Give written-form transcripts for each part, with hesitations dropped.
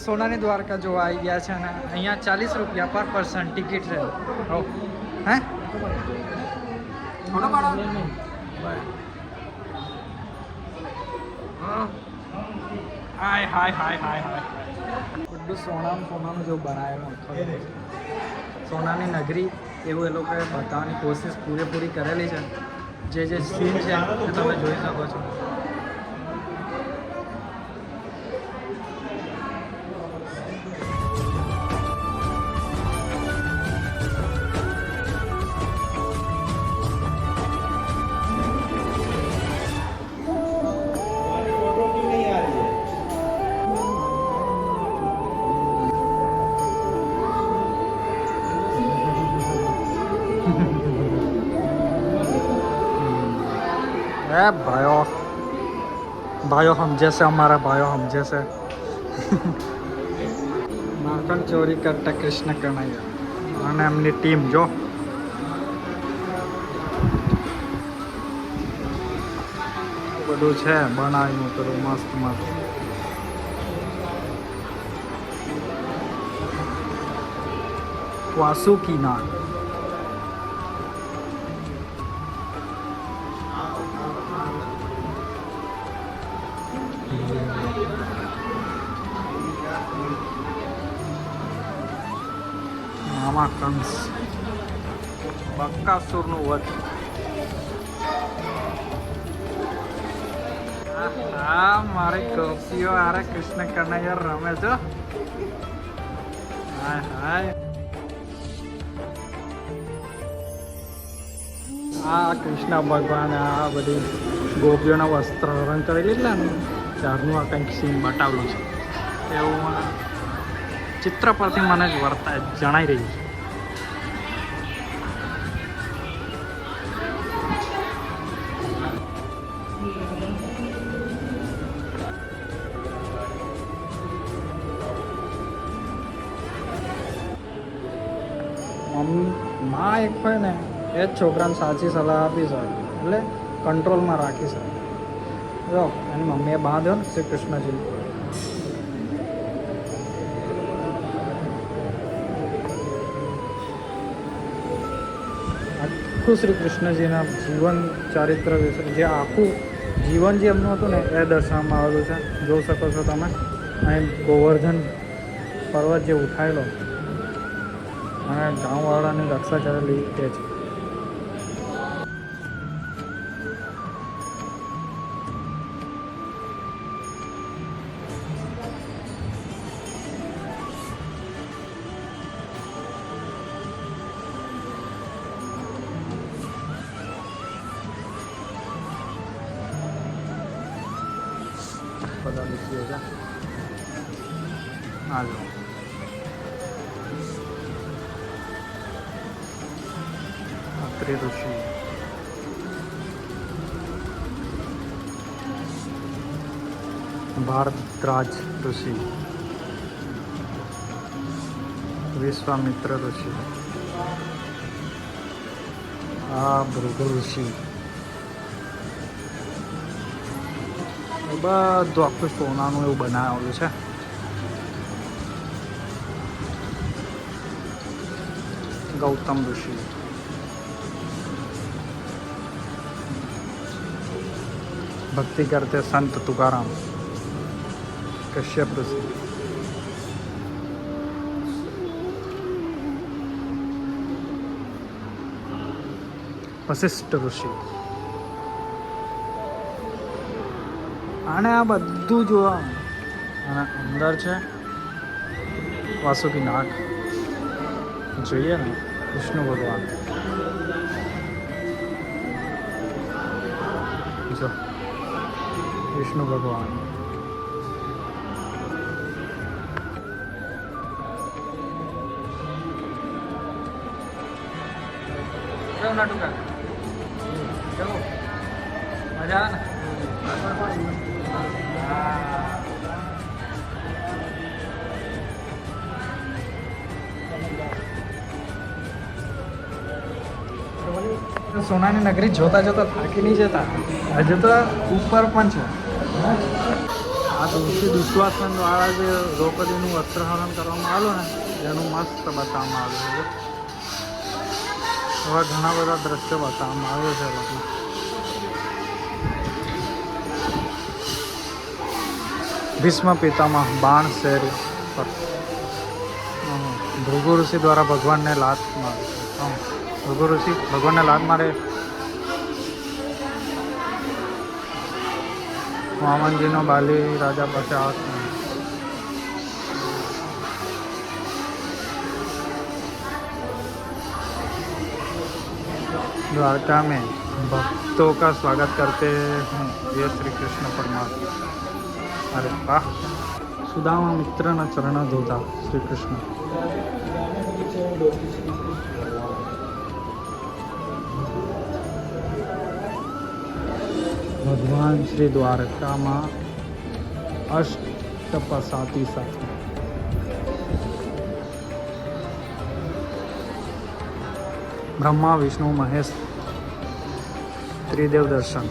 સોનાની દ્વારકા જોવા આવી ગયા છે અને અહીંયા 40 રૂપિયા પર પર્સન ટિકિટ છે. હે હાય હાય હાય હાય હાય બધું સોનાનું જો બનાવેલું સોનાની નગરી એવું એ લોકોએ બતાવવાની કોશિશ પૂરેપૂરી કરેલી છે. જે સીન છે એ તમે જોઈ શકો છો. भाइयों हम जैसे हमारा भाइयों हम जैसे माखन चोरी करता कृष्ण कन्हैया અને એમની ટીમ જો બધું છે બનાવ્યું પેલું મસ્ત મસ્ત. વાસુકી નાગ મામા કંસ બકાસુરનું વધ. હા મારી ગોપીઓ આરે કૃષ્ણ કનૈયા રમે છો. હાય હાય આ કૃષ્ણ ભગવાન આ બધી ગોપીઓના વસ્ત્ર હરણ કરી લીધા ને ત્યારનું આ કંઈક સીન બતાવેલું છે એવું ચિત્ર પરથી મને જ વર્તા જણાઈ રહ્યું છે. માં એક હોય ને એ જ છોકરાને સાચી સલાહ આપી શકે એટલે કંટ્રોલમાં રાખી શકે. જો એની મમ્મીએ બાંધ્યો ને શ્રી કૃષ્ણજી આખું શ્રી કૃષ્ણજીના જીવન ચારિત્ર વિશે જે આખું જીવન જે એમનું હતું ને એ દર્શાવવામાં આવેલું છે. જોઈ શકો છો તમે અહીં ગોવર્ધન પર્વત જે ઉઠાયેલો અને ગામવાળાની રક્ષા કરેલી તે છે. બધા લીધીઓ છે હાલો અત્રે ઋષિ ભારદ્વાજ ઋષિ વિશ્વામિત્ર ઋષિ આ ભૃગુ ઋષિ બધું આખું સોનાનું એવું બનાવેલું છે. ગૌતમ ઋષિ भक्ति करते संत तुकाराम कश्यप ऋषि વશિષ્ઠ ઋષિ આને આ બધું જોવા અને અંદર છે વાસુકી નાગ જોઈએ ને વિષ્ણુ ભગવાન જો વિષ્ણુ ભગવાન કેવું નાટું કા કેવું મજા આવે ને સોનાની નગરી જોતા જોતા થાકી નહીં જતા હજુ તો ઉપર પણ છે. આ ઋષિ દુશ્વાસન દ્વારા જે દ્રૌપદીનું વસ્ત્રહરણ કરવામાં આવેલું ને એનું મસ્ત બતાવવામાં આવ્યું છે. એવા ઘણા બધા દ્રશ્યો બતાવવામાં આવ્યું છે લોકો. ભીષ્મ પિતામહ બાણ શેરી પર ભૃગુ ઋષિ દ્વારા ભગવાનને લાત મારે. ભૃગુ ઋષિ ભગવાનને લાત મારે. વામનજીનો બાલી રાજા પાસે હાથ द्वारका में भक्तों का स्वागत करते हैं ये श्री कृष्ण परमात्मा. अरे वाह. सुदामा मित्रना चरण धोता श्री कृष्ण. भगवान श्री द्वारका में अष्टपसाती साथ ब्रह्मा विष्णु महेश त्रिदेव दर्शन.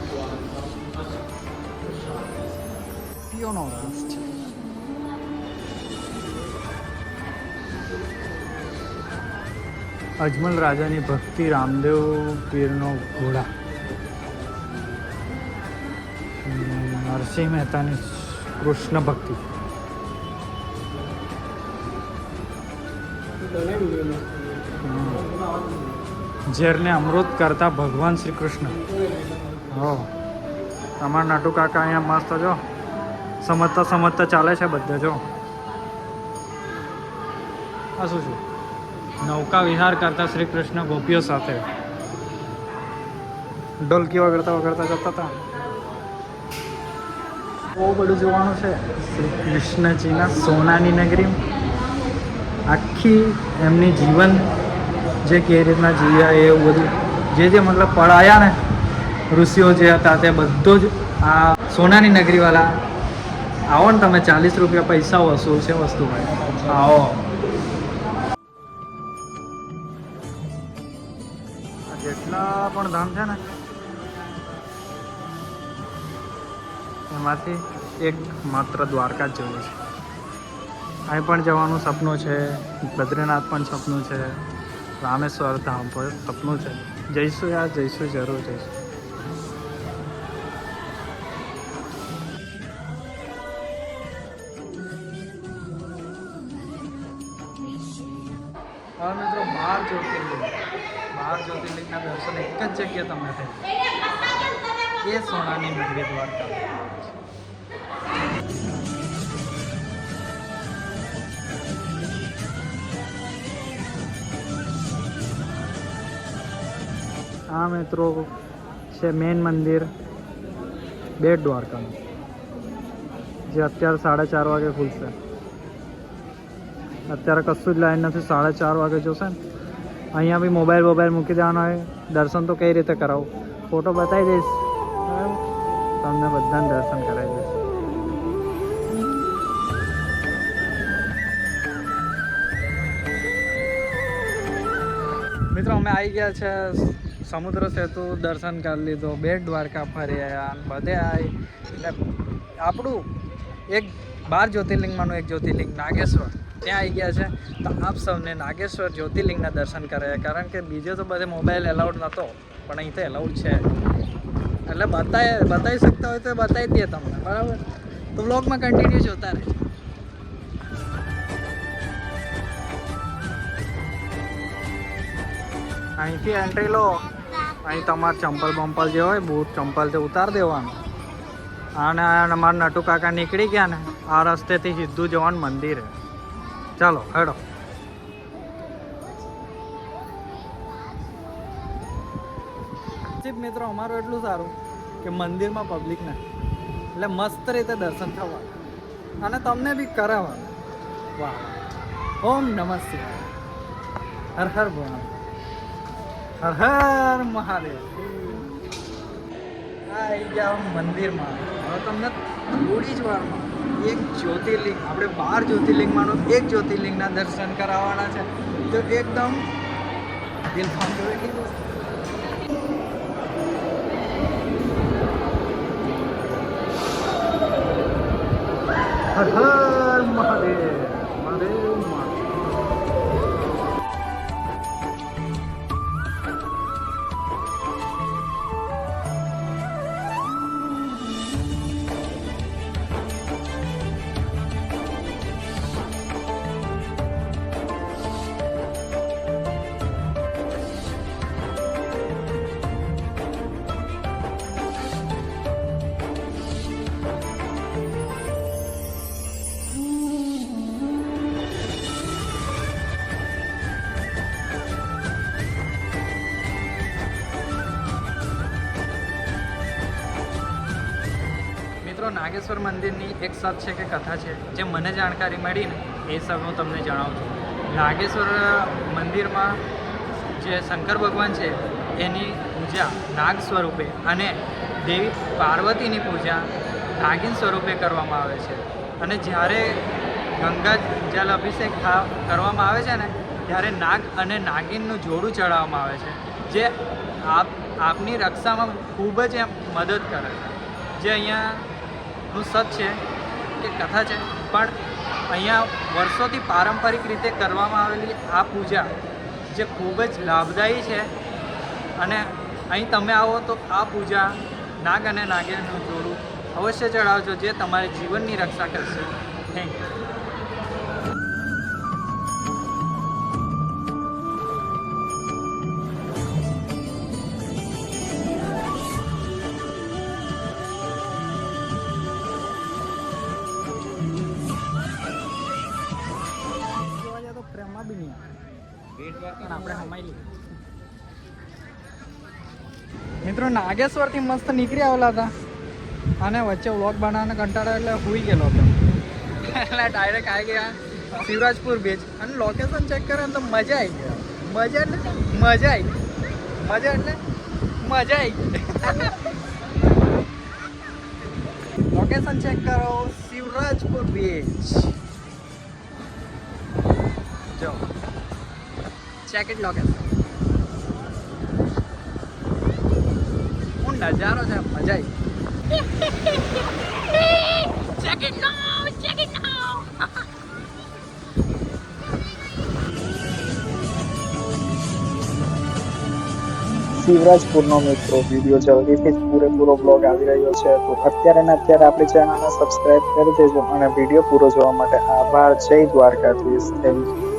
અજમલ રાજાની ભક્તિ રામદેવ પીરનો ઘોડા. નરસિંહ મહેતાની કૃષ્ણ ભક્તિ. ઝેરને અમૃત કરતા ભગવાન શ્રી કૃષ્ણ. હો તમારા નાટુ કાકા અહીંયા મસ્ત જો સમજતા સમજતા ચાલે છે બધા. જો આ શું છે? નૌકા વિહાર કરતા શ્રી કૃષ્ણ ગોપીઓ સાથે ઢોલકી વગડતા વગડતા જતા હતા. બહુ બધું જોવાનું છે શ્રી કૃષ્ણજીના સોનાની નગરી. આખી એમની જીવન જે કેવી રીતના જીવ્યા એવું બધું જે મતલબ પડાયા ને ઋષિઓ જે હતા તે બધું જ આ સોનાની નગરીવાળા. આવો ને તમે, 40 રૂપિયા પૈસા વસૂલ છે વસ્તુ ભાઈ. આવો. જેટલા પણ ધામ છે ને એમાંથી એક માત્ર દ્વારકા જ જવું છે. અહીં પણ જવાનું સપનું છે, બદ્રીનાથ પણ સપનું છે, રામેશ્વર ધામ પર સપનું છે. જઈશું યાર, જઈશું, જરૂર જઈશું. હવે મિત્રો 12 જ્યોતિર્લિંગના દર્શન એક જ જગ્યાએ તમને થાય. એ સોનાની નગરી દ્વારકા. આ મિત્રો છે મેન મંદિર બેટ દ્વારકાનું, જે અત્યારે 4:30 વાગે ખુલશે. અત્યારે કશું જ લાઈન નથી. 4:30 વાગે જોશે ને. અહીંયા બી મોબાઈલ મૂકી દેવાનો હોય. દર્શન તો કઈ રીતે કરાવું, ફોટો બતાવી દઈશ બરાબર, તમને બધાને દર્શન કરાવી દઈશ. મિત્રો અમે આવી ગયા છે સમુદ્ર સેતુ દર્શન કરી લીધો, બેટ દ્વારકા ફરી આવ્યા, બધે આવી. એટલે આપણું એક 12 જ્યોતિર્લિંગમાંનું એક જ્યોતિર્લિંગ નાગેશ્વર ત્યાં આવી ગયા છે. તો આપ સૌને નાગેશ્વર જ્યોતિર્લિંગના દર્શન કરાયા. કારણ કે બીજે તો બધે મોબાઈલ એલાઉડ નહોતો, પણ અહીં તો એલાઉડ છે. એટલે બતાવી શકતા હોય તો બતાવી દઈએ તમને, બરાબર. તો બ્લોગમાં કન્ટિન્યુ જોતા રહેજો. અહીંથી એન્ટ્રી લો. અહીં તમારે ચંપલ જે હોય, બૂટ ચંપલ તે ઉતાર દેવાનું. અને અમારા નટુ કાકા નીકળી ગયા ને આ રસ્તેથી સીધું જવાનું મંદિરે. ચાલો હેડો. મિત્રો અમારું એટલું સારું કે મંદિરમાં પબ્લિક ના, એટલે મસ્ત રીતે દર્શન થવા અને તમને બી કરાવવાનું. વાહ. ઓમ નમઃ શિવાય. હર હર ભોળા, હર હર મહાદેવ. આવી ગયા મંદિરમાં. હવે તમને થોડી જ વારમાં એક જ્યોતિર્લિંગ, આપણે 12 જ્યોતિર્લિંગમાંનું એક જ્યોતિર્લિંગના દર્શન કરાવવાના છે. તો એકદમ દિલ થામ જોઈ. હર હર મહાદેવ. મહાદેવ મહાદેવ. મિત્રો નાગેશ્વર મંદિરની એક સત છે કે કથા છે જે મને જાણકારી મળી ને એ સબ હું તમને જણાવું છું. નાગેશ્વર મંદિરમાં જે શંકર ભગવાન છે એની પૂજા નાગ સ્વરૂપે અને દેવી પાર્વતીની પૂજા નાગિન સ્વરૂપે કરવામાં આવે છે. અને જ્યારે ગંગા જલ અભિષેક કરવામાં આવે છે ને ત્યારે નાગ અને નાગિનનું જોડું ચડાવવામાં આવે છે જે આપની રક્ષામાં ખૂબ જ મદદ કરે છે. જે અહીંયાનું સત છે કે કથા છે, પણ અહીંયા વર્ષોથી પારંપરિક રીતે કરવામાં આવેલી આ પૂજા જે ખૂબ જ લાભદાયી છે. અને અહીં તમે આવો તો આ પૂજા નાગ અને નાગિનનું જોડું અવશ્ય ચડાવજો જે તમારી જીવનની રક્ષા કરશે. Thank you. પ્રેમમાં બી નહીં પણ આપણે હમાઈ લીધું. મિત્રો નાગેશ્વરથી મસ્ત નીકળી આવેલા હતા અને વચ્ચે વ્લોગ બનાવવાનો કંટાળો એટલે હુઈ ગયેલો હતો એટલે ડાયરેક્ટ આવી ગયા શિવરાજપુર બીચ. અને લોકેશન ચેક કરે તો મજા આવી ગઈ. મજા એટલે મજા આવી ગઈ. મજા એટલે મજા આવી ગઈ. લોકેશન ચેક કરો, શિવરાજપુર બીચ. જો ચેક ઇટ લોકેશન. હું નજારો છે, મજા આવી. Check it now, check it now. શિવરાજપુરનો મિત્રો વિડીયો જલ્દીથી જ પૂરેપૂરો બ્લોગ આવી રહ્યો છે, તો અત્યારે ને અત્યારે આપણી ચેનલને સબસ્ક્રાઇબ કરી દેજો અને વિડીયો પૂરો જોવા માટે આભાર. જય દ્વારકાધીશ. Thank you.